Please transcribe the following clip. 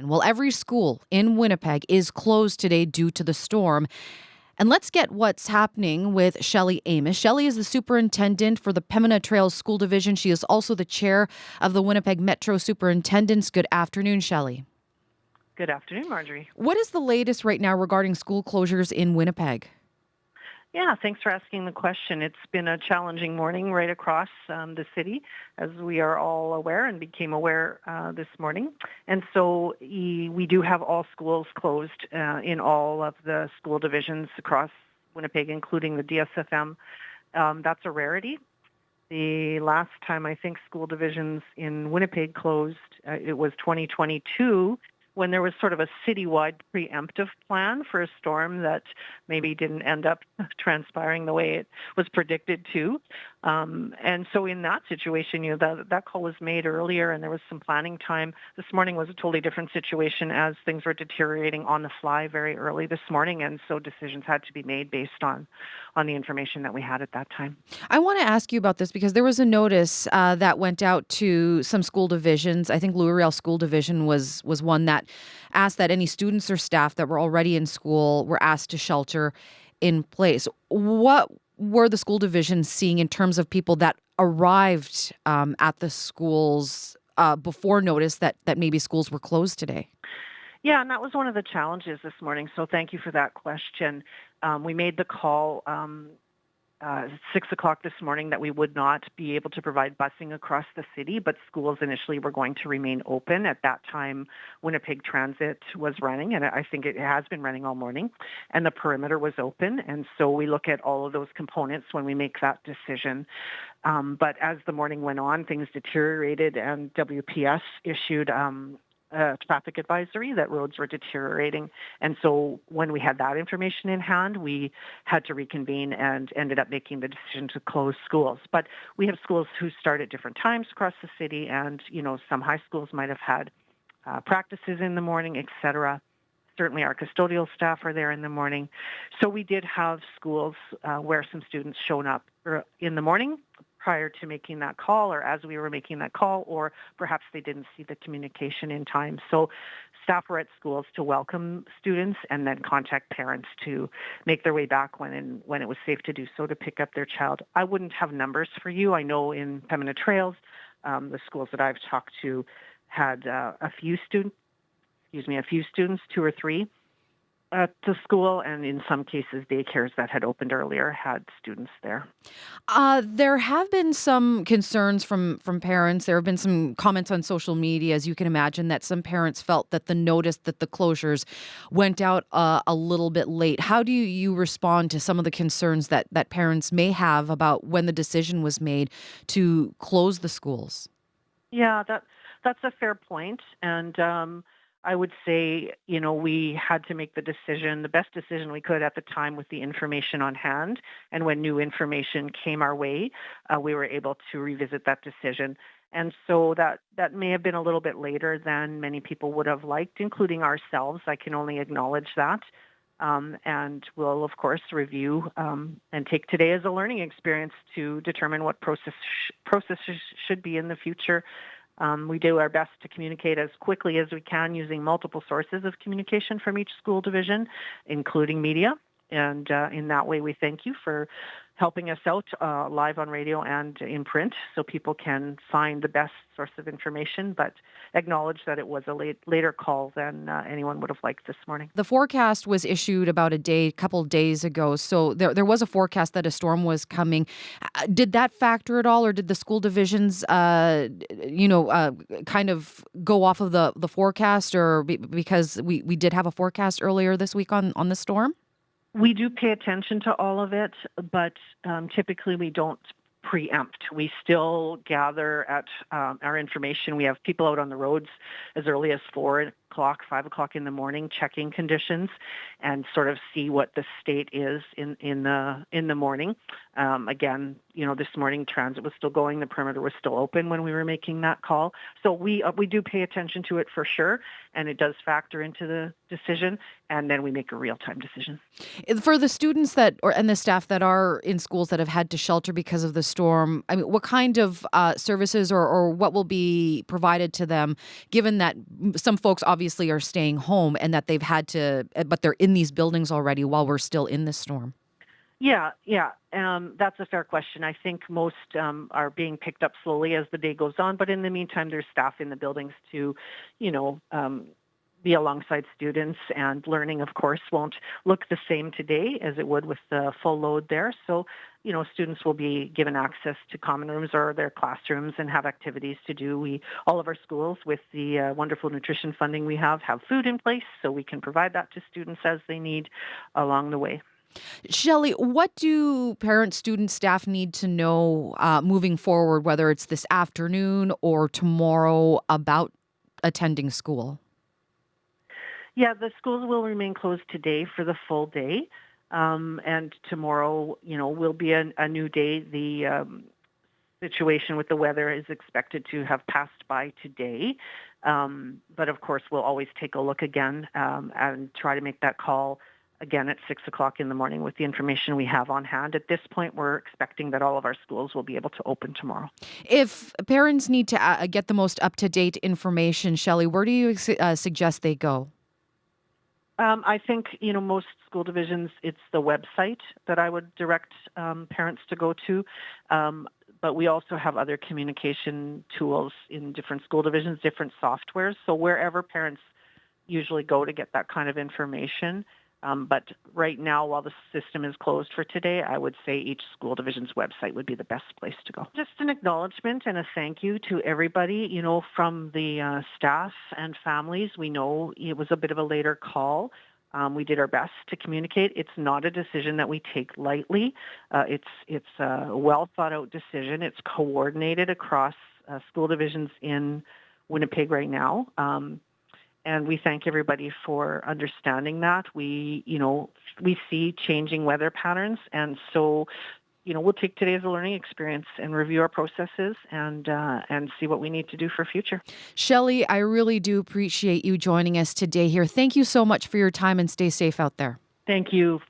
Well, every school in Winnipeg is closed today due to the storm. And let's get what's happening with Shelley Amos. Shelley is the superintendent for the Pembina Trails School Division. She is also the chair of the Winnipeg Metro Superintendents. Good afternoon, Shelley. Good afternoon, Marjorie. What is the latest right now regarding school closures in Winnipeg? Yeah, thanks for asking the question. It's been a challenging morning right across the city, as we are all aware and became aware this morning. And so we do have all schools closed in all of the school divisions across Winnipeg, including the DSFM. That's a rarity. The last time I think school divisions in Winnipeg closed, it was 2022, when there was sort of a citywide preemptive plan for a storm that maybe didn't end up transpiring the way it was predicted to. And so in that situation, that call was made earlier and there was some planning time. This morning was a totally different situation as things were deteriorating on the fly very early this morning. And so decisions had to be made based on the information that we had at that time. I want to ask you about this because there was a notice that went out to some school divisions. I think Louis School Division was one that asked that any students or staff that were already in school were asked to shelter in place. What were the school divisions seeing in terms of people that arrived at the schools before notice that maybe schools were closed today? Yeah, and that was one of the challenges this morning. So thank you for that question. We made the call 6 o'clock this morning that we would not be able to provide busing across the city, but schools initially were going to remain open. At that time, Winnipeg Transit was running, and I think it has been running all morning, and the perimeter was open. And so we look at all of those components when we make that decision. But as the morning went on, things deteriorated, and WPS issued traffic advisory that roads were deteriorating. And so when we had that information in hand, we had to reconvene and ended up making the decision to close schools. But we have schools who start at different times across the city, and, some high schools might have had practices in the morning, et cetera. Certainly our custodial staff are there in the morning. So we did have schools where some students shown up in the morning prior to making that call, or as we were making that call, or perhaps they didn't see the communication in time. So staff were at schools to welcome students and then contact parents to make their way back when it was safe to do so, to pick up their child. I wouldn't have numbers for you. I know in Pembina Trails, the schools that I've talked to had a few students, 2 or 3 at the school, and in some cases, daycares that had opened earlier had students there. There have been some concerns from parents. There have been some comments on social media, as you can imagine, that some parents felt that the notice that the closures went out a little bit late. How do you respond to some of the concerns that parents may have about when the decision was made to close the schools? Yeah, that's a fair point. And I would say, we had to make the best decision we could at the time with the information on hand. And when new information came our way, we were able to revisit that decision. And so that may have been a little bit later than many people would have liked, including ourselves. I can only acknowledge that. And we'll, of course, review and take today as a learning experience to determine what processes should be in the future. We do our best to communicate as quickly as we can using multiple sources of communication from each school division, including media. And in that way, we thank you for helping us out live on radio and in print so people can find the best source of information, but acknowledge that it was a later call than anyone would have liked this morning. The forecast was issued about a couple days ago, so there was a forecast that a storm was coming. Did that factor at all, or did the school divisions, kind of go off of the forecast, or because we did have a forecast earlier this week on the storm? We do pay attention to all of it, but typically we don't preempt. We still gather at our information. We have people out on the roads as early as 4 o'clock, 5 o'clock in the morning, checking conditions and sort of see what the state is in the morning. Again, this morning transit was still going. The perimeter was still open when we were making that call. So we do pay attention to it for sure, and it does factor into the decision, and then we make a real-time decision. For the students and the staff that are in schools that have had to shelter because of the storm, I mean, what kind of services or what will be provided to them, given that some folks obviously obviously are staying home and that they've had to, but they're in these buildings already while we're still in this storm? Yeah, yeah. That's a fair question. I think most are being picked up slowly as the day goes on, but in the meantime, there's staff in the buildings to, you know, be alongside students, and learning, of course, won't look the same today as it would with the full load there. So, you know, students will be given access to common rooms or their classrooms and have activities to do. All of our schools, with the wonderful nutrition funding we have food in place, so we can provide that to students as they need along the way. Shelley, what do parents, students, staff need to know moving forward, whether it's this afternoon or tomorrow, about attending school? Yeah, the schools will remain closed today for the full day. And tomorrow, you know, will be a new day. The situation with the weather is expected to have passed by today. But of course, we'll always take a look again and try to make that call again at 6 o'clock in the morning with the information we have on hand. At this point, we're expecting that all of our schools will be able to open tomorrow. If parents need to get the most up-to-date information, Shelley, where do you suggest they go? I think, you know, most school divisions, it's the website that I would direct parents to go to. But we also have other communication tools in different school divisions, different softwares. So wherever parents usually go to get that kind of information. But right now, while the system is closed for today, I would say each school division's website would be the best place to go. Just an acknowledgement and a thank you to everybody, you know, from the staff and families. We know it was a bit of a later call. We did our best to communicate. It's not a decision that we take lightly. It's a well thought out decision. It's coordinated across school divisions in Winnipeg right now. And we thank everybody for understanding that. We see changing weather patterns. And so, you know, we'll take today as a learning experience and review our processes and see what we need to do for future. Shelley, I really do appreciate you joining us today here. Thank you so much for your time, and stay safe out there. Thank you.